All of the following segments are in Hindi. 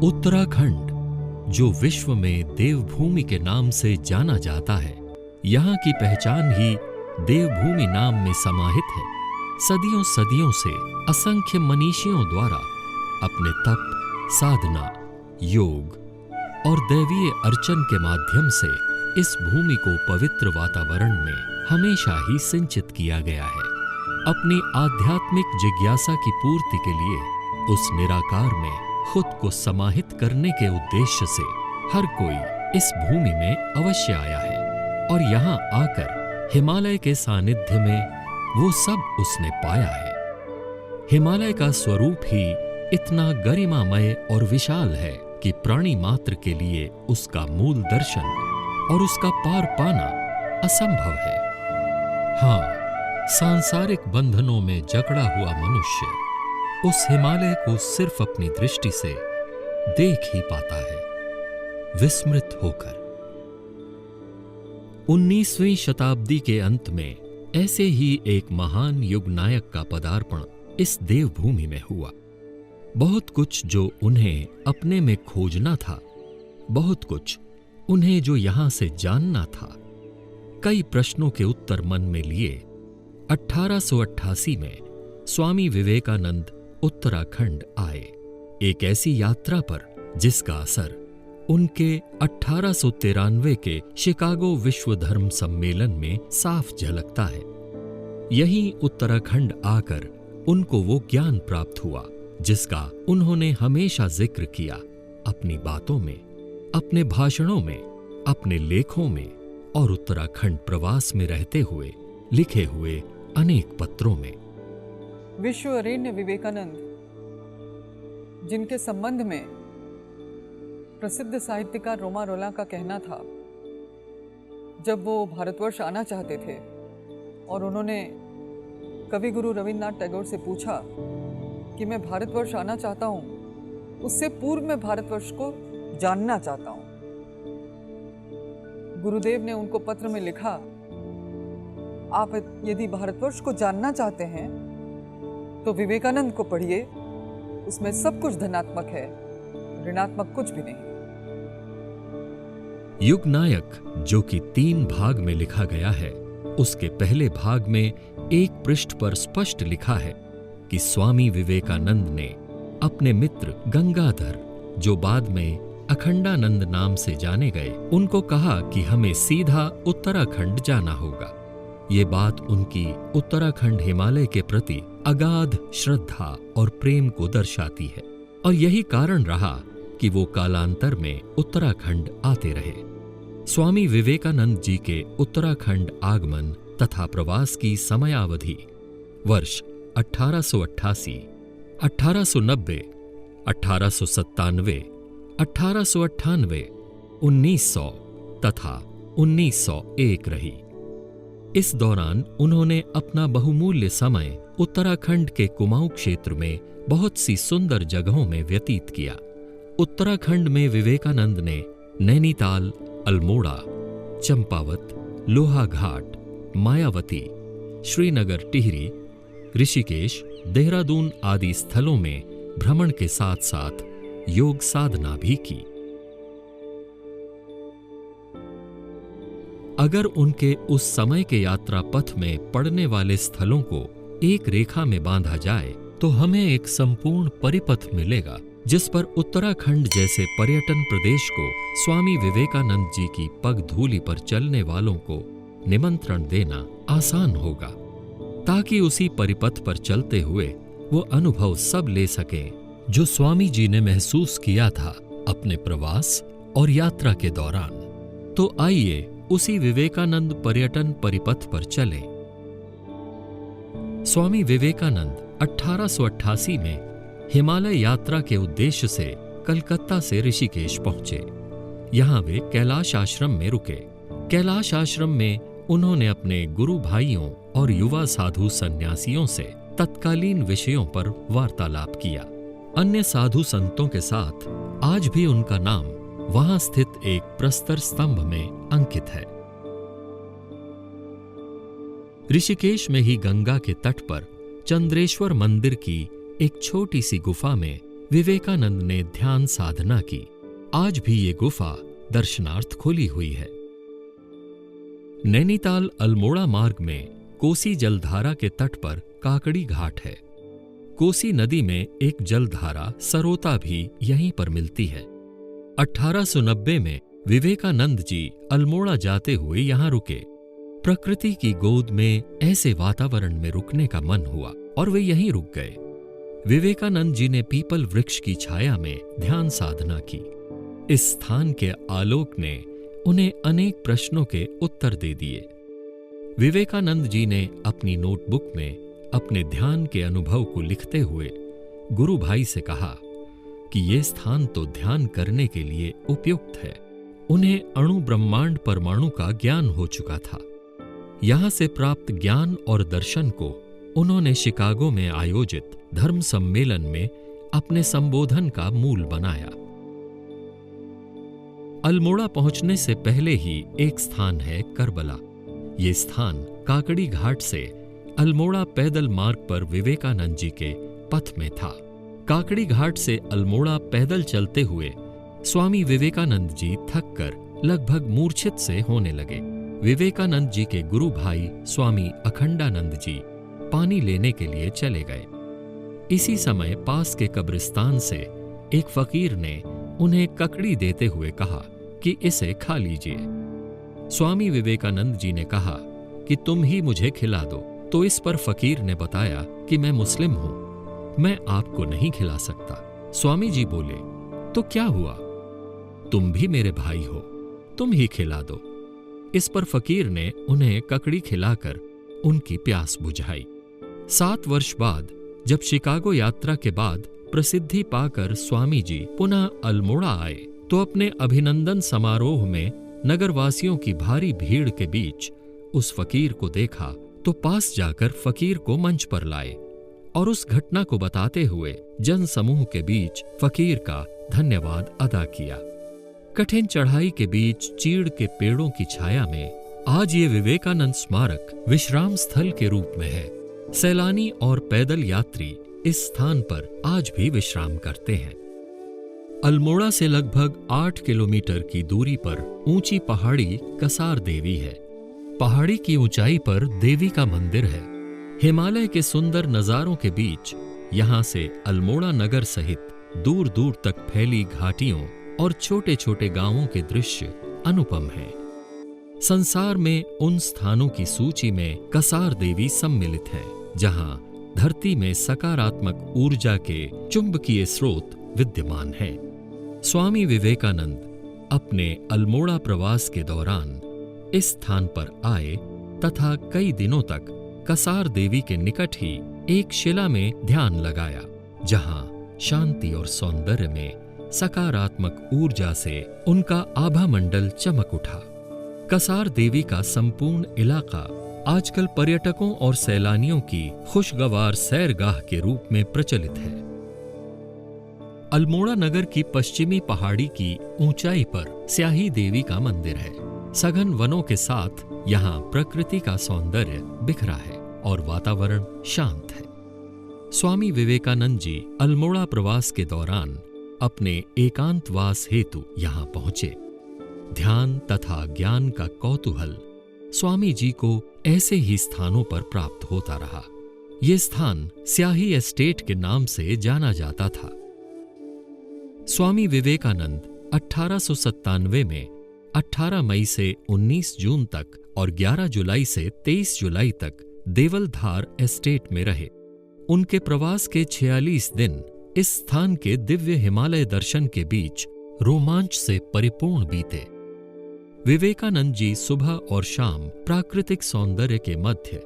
उत्तराखंड, जो विश्व में देवभूमि के नाम से जाना जाता है, यहाँ की पहचान ही देवभूमि नाम में समाहित है। सदियों सदियों से असंख्य मनीषियों द्वारा अपने तप, साधना, योग और दैवीय अर्चन के माध्यम से इस भूमि को पवित्र वातावरण में हमेशा ही सिंचित किया गया है। अपनी आध्यात्मिक जिज्ञासा की पूर्ति के लिए उस निराकार में खुद को समाहित करने के उद्देश्य से हर कोई इस भूमि में अवश्य आया है और यहाँ आकर हिमालय के सानिध्य में वो सब उसने पाया है। हिमालय का स्वरूप ही इतना गरिमामय और विशाल है कि प्राणी मात्र के लिए उसका मूल दर्शन और उसका पार पाना असंभव है। हाँ, सांसारिक बंधनों में जकड़ा हुआ मनुष्य उस हिमालय को सिर्फ अपनी दृष्टि से देख ही पाता है, विस्मृत होकर। 19वीं शताब्दी के अंत में ऐसे ही एक महान युग नायक का पदार्पण इस देवभूमि में हुआ। बहुत कुछ जो उन्हें अपने में खोजना था, बहुत कुछ उन्हें जो यहां से जानना था, कई प्रश्नों के उत्तर मन में लिए 1888 में स्वामी विवेकानंद उत्तराखंड आए, एक ऐसी यात्रा पर जिसका असर उनके 1893 के शिकागो विश्व धर्म सम्मेलन में साफ झलकता है। यहीं उत्तराखंड आकर उनको वो ज्ञान प्राप्त हुआ जिसका उन्होंने हमेशा जिक्र किया अपनी बातों में, अपने भाषणों में, अपने लेखों में और उत्तराखंड प्रवास में रहते हुए लिखे हुए अनेक पत्रों में। विश्ववरेण्य विवेकानंद, जिनके संबंध में प्रसिद्ध साहित्यकार रोमा रोला का कहना था, जब वो भारतवर्ष आना चाहते थे और उन्होंने कवि गुरु रविन्द्रनाथ टैगोर से पूछा कि मैं भारतवर्ष आना चाहता हूँ, उससे पूर्व मैं भारतवर्ष को जानना चाहता हूँ। गुरुदेव ने उनको पत्र में लिखा, आप यदि भारतवर्ष को जानना चाहते हैं तो विवेकानंद को पढ़िए, उसमें सब कुछ धनात्मक है, ऋणात्मक कुछ भी नहीं। युग नायक, जो कि 3 भाग में लिखा गया है, उसके पहले भाग में एक पृष्ठ पर स्पष्ट लिखा है कि स्वामी विवेकानंद ने अपने मित्र गंगाधर, जो बाद में अखंडानंद नाम से जाने गए, उनको कहा कि हमें सीधा उत्तराखंड जाना होगा। ये बात उनकी उत्तराखंड हिमालय के प्रति अगाध श्रद्धा और प्रेम को दर्शाती है और यही कारण रहा कि वो कालांतर में उत्तराखंड आते रहे। स्वामी विवेकानंद जी के उत्तराखंड आगमन तथा प्रवास की समयावधि वर्ष 1888, 1890, 1897, 1898, 1900 तथा 1901 रही। इस दौरान उन्होंने अपना बहुमूल्य समय उत्तराखंड के कुमाऊं क्षेत्र में बहुत सी सुंदर जगहों में व्यतीत किया। उत्तराखंड में विवेकानंद ने नैनीताल, अल्मोड़ा, चंपावत, लोहाघाट, मायावती, श्रीनगर टिहरी, ऋषिकेश, देहरादून आदि स्थलों में भ्रमण के साथ साथ योग साधना भी की। अगर उनके उस समय के यात्रा पथ में पड़ने वाले स्थलों को एक रेखा में बांधा जाए तो हमें एक संपूर्ण परिपथ मिलेगा जिस पर उत्तराखंड जैसे पर्यटन प्रदेश को स्वामी विवेकानंद जी की पगधूलि पर चलने वालों को निमंत्रण देना आसान होगा, ताकि उसी परिपथ पर चलते हुए वो अनुभव सब ले सकें जो स्वामी जी ने महसूस किया था अपने प्रवास और यात्रा के दौरान। तो आइए उसी विवेकानंद पर्यटन परिपथ पर चलें। स्वामी विवेकानंद 1888 में हिमालय यात्रा के उद्देश्य से कलकत्ता से ऋषिकेश पहुंचे। यहां वे कैलाश आश्रम में रुके। कैलाश आश्रम में उन्होंने अपने गुरु भाइयों और युवा साधु सन्यासियों से तत्कालीन विषयों पर वार्तालाप किया। अन्य साधु संतों के साथ आज भी उनका नाम वहां स्थित एक प्रस्तर स्तंभ में अंकित है। ऋषिकेश में ही गंगा के तट पर चंद्रेश्वर मंदिर की एक छोटी सी गुफा में विवेकानंद ने ध्यान साधना की। आज भी ये गुफा दर्शनार्थ खुली हुई है। नैनीताल अल्मोड़ा मार्ग में कोसी जलधारा के तट पर काकड़ी घाट है। कोसी नदी में एक जलधारा सरोता भी यहीं पर मिलती है। 1890 में विवेकानंद जी अल्मोड़ा जाते हुए यहां रुके। प्रकृति की गोद में ऐसे वातावरण में रुकने का मन हुआ और वे यहीं रुक गए। विवेकानंद जी ने पीपल वृक्ष की छाया में ध्यान साधना की। इस स्थान के आलोक ने उन्हें अनेक प्रश्नों के उत्तर दे दिए। विवेकानंद जी ने अपनी नोटबुक में अपने ध्यान के अनुभव को लिखते हुए गुरु भाई से कहा कि ये स्थान तो ध्यान करने के लिए उपयुक्त है। उन्हें अणु ब्रह्मांड परमाणु का ज्ञान हो चुका था। यहां से प्राप्त ज्ञान और दर्शन को उन्होंने शिकागो में आयोजित धर्म सम्मेलन में अपने संबोधन का मूल बनाया। अल्मोड़ा पहुंचने से पहले ही एक स्थान है करबला। ये स्थान काकड़ी घाट से अल्मोड़ा पैदल मार्ग पर विवेकानंद जी के पथ में था। काकड़ी घाट से अल्मोड़ा पैदल चलते हुए स्वामी विवेकानंद जी थककर लगभग मूर्छित से होने लगे। विवेकानंद जी के गुरु भाई स्वामी अखंडानंद जी पानी लेने के लिए चले गए। इसी समय पास के कब्रिस्तान से एक फकीर ने उन्हें ककड़ी देते हुए कहा कि इसे खा लीजिए। स्वामी विवेकानंद जी ने कहा कि तुम ही मुझे खिला दो। तो इस पर फकीर ने बताया कि मैं मुस्लिम हूं, मैं आपको नहीं खिला सकता। स्वामी जी बोले, तो क्या हुआ, तुम भी मेरे भाई हो, तुम ही खिला दो। इस पर फकीर ने उन्हें ककड़ी खिलाकर उनकी प्यास बुझाई। 7 वर्ष बाद जब शिकागो यात्रा के बाद प्रसिद्धि पाकर स्वामी जी पुनः अल्मोड़ा आए तो अपने अभिनंदन समारोह में नगरवासियों की भारी भीड़ के बीच उस फकीर को देखा तो पास जाकर फकीर को मंच पर लाए और उस घटना को बताते हुए जन समूह के बीच फकीर का धन्यवाद अदा किया। कठिन चढ़ाई के बीच चीड़ के पेड़ों की छाया में आज ये विवेकानंद स्मारक विश्राम स्थल के रूप में है। सैलानी और पैदल यात्री इस स्थान पर आज भी विश्राम करते हैं। अल्मोड़ा से लगभग 8 किलोमीटर की दूरी पर ऊंची पहाड़ी कसार देवी है। पहाड़ी की ऊंचाई पर देवी का मंदिर है। हिमालय के सुंदर नजारों के बीच यहाँ से अल्मोड़ा नगर सहित दूर दूर तक फैली घाटियों और छोटे छोटे गांवों के दृश्य अनुपम हैं। संसार में उन स्थानों की सूची में कसार देवी सम्मिलित है जहां धरती में सकारात्मक ऊर्जा के चुंबकीय स्रोत विद्यमान हैं। स्वामी विवेकानंद अपने अल्मोड़ा प्रवास के दौरान इस स्थान पर आए तथा कई दिनों तक कसार देवी के निकट ही एक शिला में ध्यान लगाया, जहां शांति और सौंदर्य में सकारात्मक ऊर्जा से उनका आभा मंडल चमक उठा। कसार देवी का संपूर्ण इलाका आजकल पर्यटकों और सैलानियों की खुशगवार सैरगाह के रूप में प्रचलित है। अल्मोड़ा नगर की पश्चिमी पहाड़ी की ऊंचाई पर स्याही देवी का मंदिर है। सघन वनों के साथ यहाँ प्रकृति का सौंदर्य बिखरा है और वातावरण शांत है। स्वामी विवेकानंद जी अल्मोड़ा प्रवास के दौरान अपने एकांतवास हेतु यहाँ पहुंचे। ध्यान तथा ज्ञान का कौतूहल स्वामी जी को ऐसे ही स्थानों पर प्राप्त होता रहा। ये स्थान स्याही एस्टेट के नाम से जाना जाता था। स्वामी विवेकानंद 1897 में 18 मई से 19 जून तक और 11 जुलाई से 23 जुलाई तक देवलधार एस्टेट में रहे। उनके प्रवास के 46 दिन इस स्थान के दिव्य हिमालय दर्शन के बीच रोमांच से परिपूर्ण बीते। विवेकानंद जी सुबह और शाम प्राकृतिक सौंदर्य के मध्य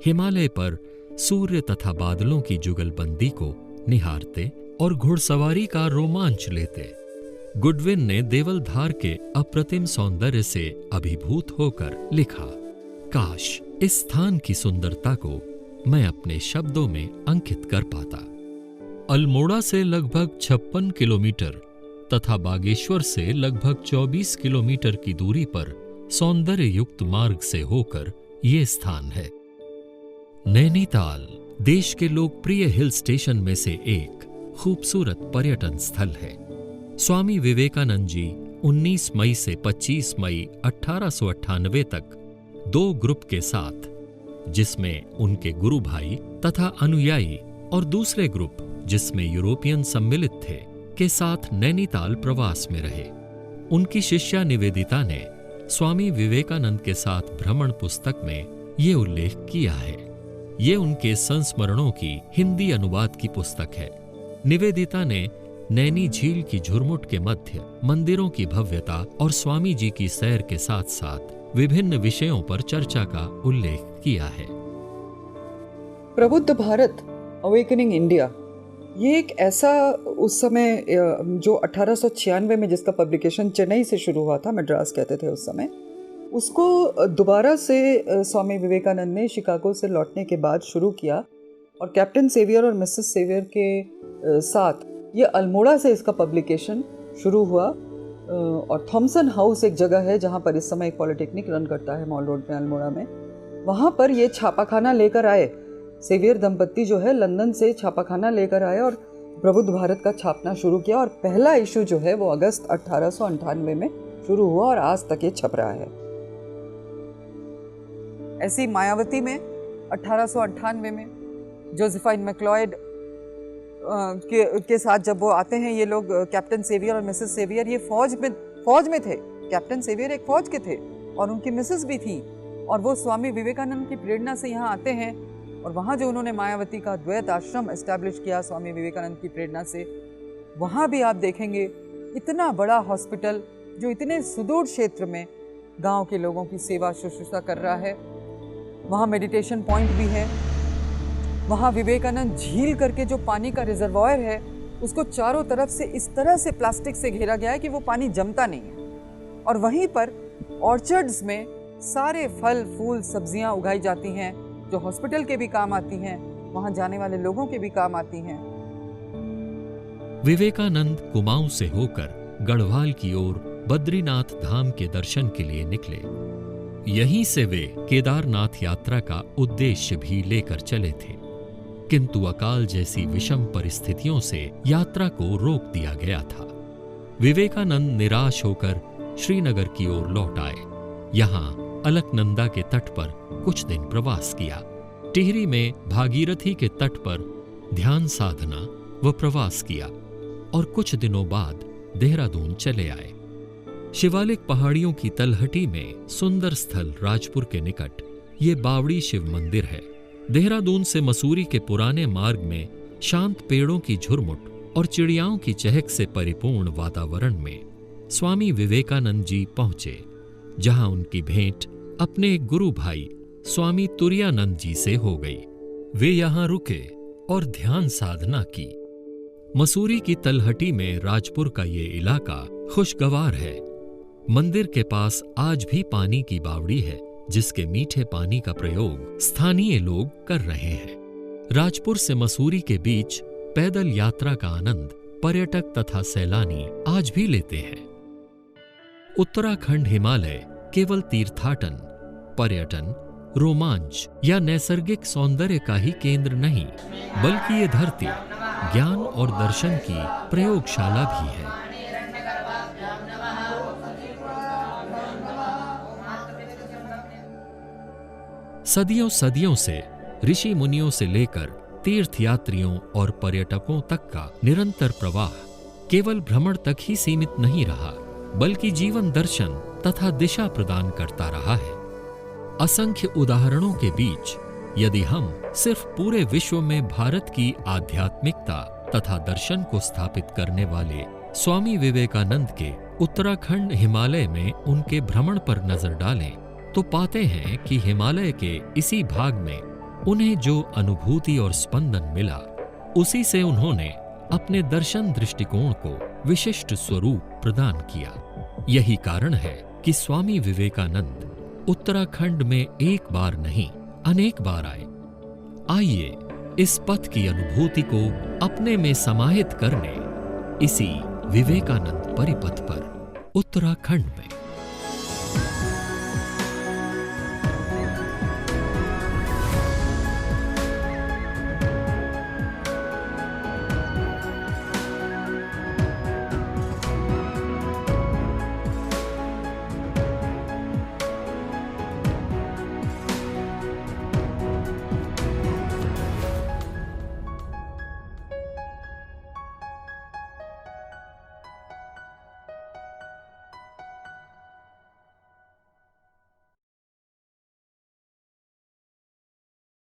हिमालय पर सूर्य तथा बादलों की जुगलबंदी को निहारते और घुड़सवारी का रोमांच लेते। गुडविन ने देवलधार के अप्रतिम सौंदर्य से अभिभूत होकर लिखा, काश इस स्थान की सुंदरता को मैं अपने शब्दों में अंकित कर पाता। अल्मोड़ा से लगभग 56 किलोमीटर तथा बागेश्वर से लगभग 24 किलोमीटर की दूरी पर सौंदर्य युक्त मार्ग से होकर ये स्थान है। नैनीताल देश के लोकप्रिय हिल स्टेशन में से एक खूबसूरत पर्यटन स्थल है। स्वामी विवेकानंद जी 19 मई से 25 मई 1898 तक 2 ग्रुप के साथ, जिसमें उनके गुरु भाई तथा अनुयायी और दूसरे ग्रुप जिसमें यूरोपियन सम्मिलित थे, के साथ नैनीताल प्रवास में रहे। उनकी शिष्या निवेदिता ने स्वामी विवेकानंद के साथ भ्रमण पुस्तक में ये उल्लेख किया है। ये उनके संस्मरणों की हिंदी अनुवाद की पुस्तक है। निवेदिता ने नैनी झील की झुरमुट के मध्य मंदिरों की भव्यता और स्वामी जी की सैर के साथ साथ विभिन्न विषयों पर चर्चा का उल्लेख किया है। प्रबुद्ध भारत, अवेकनिंग इंडिया, ये एक ऐसा उस समय जो 1896 में जिसका पब्लिकेशन चेन्नई से शुरू हुआ था, मद्रास कहते थे उस समय, उसको दोबारा से स्वामी विवेकानंद ने शिकागो से लौटने के बाद शुरू किया और कैप्टन सेवियर और मिसेस सेवियर के साथ ये अल्मोड़ा से इसका पब्लिकेशन शुरू हुआ। और थॉमसन हाउस एक जगह है जहाँ पर इस समय एक पॉलिटेक्निक रन करता है मॉल रोड में अल्मोड़ा में, वहाँ पर ये छापाखाना लेकर आए। सेवियर दंपत्ति जो है लंदन से छापाखाना लेकर आए और प्रबुद्ध भारत का छापना शुरू किया और पहला इशू जो है वो अगस्त 1898 में शुरू हुआ और आज तक ये छप रहा है। ऐसी मायावती में 1898 में जोसेफाइन मैक्लॉयड के साथ जब वो आते हैं ये लोग, कैप्टन सेवियर और मिसेस सेवियर, ये फौज में थे। कैप्टन सेवियर एक फौज के थे और उनकी मिसेस भी थी, और वो स्वामी विवेकानंद की प्रेरणा से यहाँ आते हैं और वहाँ जो उन्होंने मायावती का द्वैत आश्रम एस्टैब्लिश किया स्वामी विवेकानंद की प्रेरणा से, वहाँ भी आप देखेंगे इतना बड़ा हॉस्पिटल जो इतने सुदूर क्षेत्र में गांव के लोगों की सेवा शुश्रूषा कर रहा है। वहाँ मेडिटेशन पॉइंट भी है। वहाँ विवेकानंद झील करके जो पानी का रिजर्वायर है उसको चारों तरफ से इस तरह से प्लास्टिक से घेरा गया है कि वो पानी जमता नहीं है। और वहीं पर ऑर्चर्ड्स में सारे फल फूल सब्जियां उगाई जाती हैं जो हॉस्पिटल के भी काम आती हैं, वहाँ जाने वाले लोगों के भी काम आती हैं। विवेकानंद कुमाऊं से होकर गढ़वाल की ओर बद्रीनाथ धाम के दर्शन के लिए निकले। यहीं से वे केदारनाथ यात्रा का उद्देश्य भी लेकर चले थे, किंतु अकाल जैसी विषम परिस्थितियों से यात्रा को रोक दिया गया था। विवेकानंद निराश होकर श्रीनगर की ओर लौट आए। यहाँ अलकनंदा के तट पर कुछ दिन प्रवास किया। टिहरी में भागीरथी के तट पर ध्यान साधना व प्रवास किया और कुछ दिनों बाद देहरादून चले आए। शिवालिक पहाड़ियों की तलहटी में सुंदर स्थल राजपुर के निकट ये बावड़ी शिव मंदिर है। देहरादून से मसूरी के पुराने मार्ग में शांत पेड़ों की झुरमुट और चिड़ियाओं की चहक से परिपूर्ण वातावरण में स्वामी विवेकानंद जी पहुंचे, जहां उनकी भेंट अपने एक गुरु भाई स्वामी तुरायानंद जी से हो गई। वे यहां रुके और ध्यान साधना की। मसूरी की तलहटी में राजपुर का ये इलाका खुशगवार है। मंदिर के पास आज भी पानी की बावड़ी है, जिसके मीठे पानी का प्रयोग स्थानीय लोग कर रहे हैं। राजपुर से मसूरी के बीच पैदल यात्रा का आनंद पर्यटक तथा सैलानी आज भी लेते हैं। उत्तराखंड हिमालय केवल तीर्थाटन, पर्यटन, रोमांच या नैसर्गिक सौंदर्य का ही केंद्र नहीं, बल्कि ये धरती ज्ञान और दर्शन की प्रयोगशाला भी है। सदियों सदियों से ऋषि मुनियों से लेकर तीर्थयात्रियों और पर्यटकों तक का निरंतर प्रवाह केवल भ्रमण तक ही सीमित नहीं रहा, बल्कि जीवन दर्शन तथा दिशा प्रदान करता रहा है। असंख्य उदाहरणों के बीच यदि हम सिर्फ पूरे विश्व में भारत की आध्यात्मिकता तथा दर्शन को स्थापित करने वाले स्वामी विवेकानंद के उत्तराखंड हिमालय में उनके भ्रमण पर नजर डालें, तो पाते हैं कि हिमालय के इसी भाग में उन्हें जो अनुभूति और स्पंदन मिला, उसी से उन्होंने अपने दर्शन दृष्टिकोण को विशिष्ट स्वरूप प्रदान किया। यही कारण है कि स्वामी विवेकानंद उत्तराखंड में एक बार नहीं अनेक बार आए। आइए इस पथ की अनुभूति को अपने में समाहित करने इसी विवेकानंद परिपथ पर उत्तराखंड में